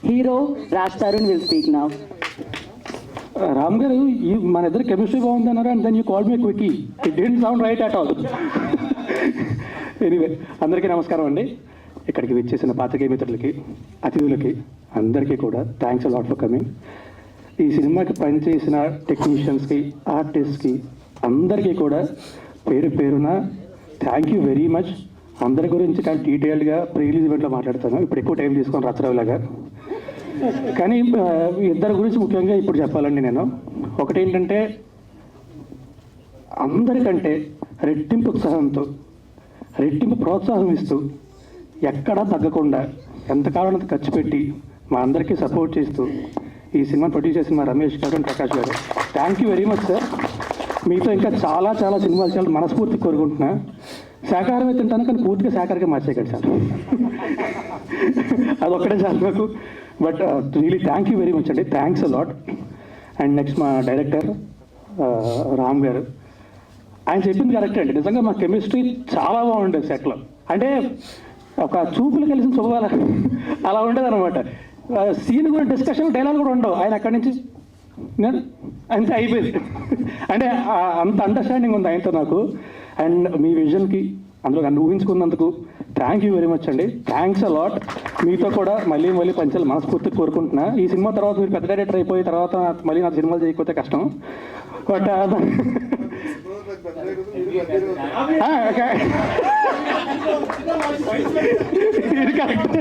hero Raj Tarun will speak now. Ram గారు మన ఇద్దరు కెమిస్ట్రీ బాగుంది అన్నారు and then you call me quickie. It didn't sound right at all. Anyway, అందరికీ నమస్కారం అండి. ఇక్కడికి విచ్చేసిన పాత్రికేయ మిత్రులకి, అతిథులకి అందరికీ కూడా thanks a lot for coming. ఈ సినిమాకి పనిచేసిన టెక్నీషియన్స్కి, ఆర్టిస్ట్కి అందరికీ కూడా పేరు పేరున థ్యాంక్ యూ వెరీ మచ్. అందరి గురించి చాలా డీటెయిల్డ్గా ప్రీ రిలీజ్ ఈవెంట్లో మాట్లాడతాను. ఇప్పుడు ఎక్కువ టైం తీసుకొని రచ్చరావులాగా. కానీ ఇద్దరి గురించి ముఖ్యంగా ఇప్పుడు చెప్పాలండి నేను. ఒకటేంటంటే, అందరికంటే రెట్టింపు ఉత్సాహంతో, రెట్టింపు ప్రోత్సాహం ఇస్తూ, ఎక్కడా తగ్గకుండా ఎంతకాలం అంత ఖర్చు పెట్టి మా అందరికీ సపోర్ట్ చేస్తూ ఈ సినిమా ప్రొడ్యూస్ చేసిన మా రమేష్ గారు, ప్రకాష్ గారు, thank you very much sir. మీతో ఇంకా చాలా చాలా సినిమాలు చాలా మనస్ఫూర్తి కోరుకుంటున్నా. శాకాహారమే తింటాను కానీ పూర్తిగా శాకాహారంగా మార్చేయకండి సార్. అదొక్కటే సార్ నాకు. But really thank you very much అండి. Thanks a lot. And next మా డైరెక్టర్ రామ్ గారు, ఆయన చెప్పింది కరెక్ట్ అండి. నిజంగా మా కెమిస్ట్రీ చాలా బాగుండేది సెట్లో. అంటే ఒక చూపులు కలిసిన శుభవాల అలా ఉండేది అనమాట. సీన్ కూడా డిస్కషన్, డైలాగ్ కూడా ఉండవు. ఆయన అక్కడి నుంచి నేను అంతే అయిపోయింది. అంటే అంత అండర్స్టాండింగ్ ఉంది ఆయనతో నాకు. అండ్ మీ విజన్కి, అందులో నన్ను ఊహించుకున్నందుకు థ్యాంక్ యూ వెరీ మచ్ అండి. Thanks a lot. మీతో కూడా మళ్ళీ మళ్ళీ పంచాలి మనస్ఫూర్తిగా కోరుకుంటున్నా. ఈ సినిమా తర్వాత మీరు పెద్ద డైరెక్టర్ అయిపోయి తర్వాత మళ్ళీ నాకు సినిమాలు చేయకపోతే కష్టం. బట్ ఇది correct.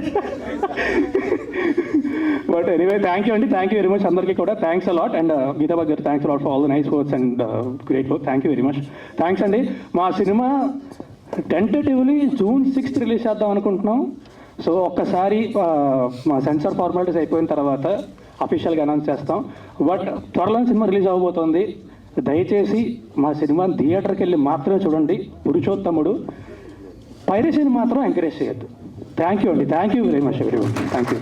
But anyway thank you అండి. థ్యాంక్ యూ వెరీ మచ్ అందరికీ కూడా. Thanks a lot. అండ్ గీతాబాద్ గారు, thanks lot for all the nice words and great work. Thank you very much. Thanks అండి. మా cinema tentatively June 6th release చేద్దాం అనుకుంటున్నాం. So ఒక్కసారి మా సెన్సార్ ఫార్మాలిటీస్ అయిపోయిన తర్వాత అఫీషియల్గా అనౌన్స్ చేస్తాం. బట్ త్వరలో సినిమా రిలీజ్ అవ్వబోతోంది. దయచేసి మా సినిమాని థియేటర్కి వెళ్ళి మాత్రమే చూడండి. పురుషోత్తముడు. పైరసీని మాత్రం ఎంకరేజ్ చేయొద్దు. థ్యాంక్ యూ అండి. Thank you very much everyone. Thank you.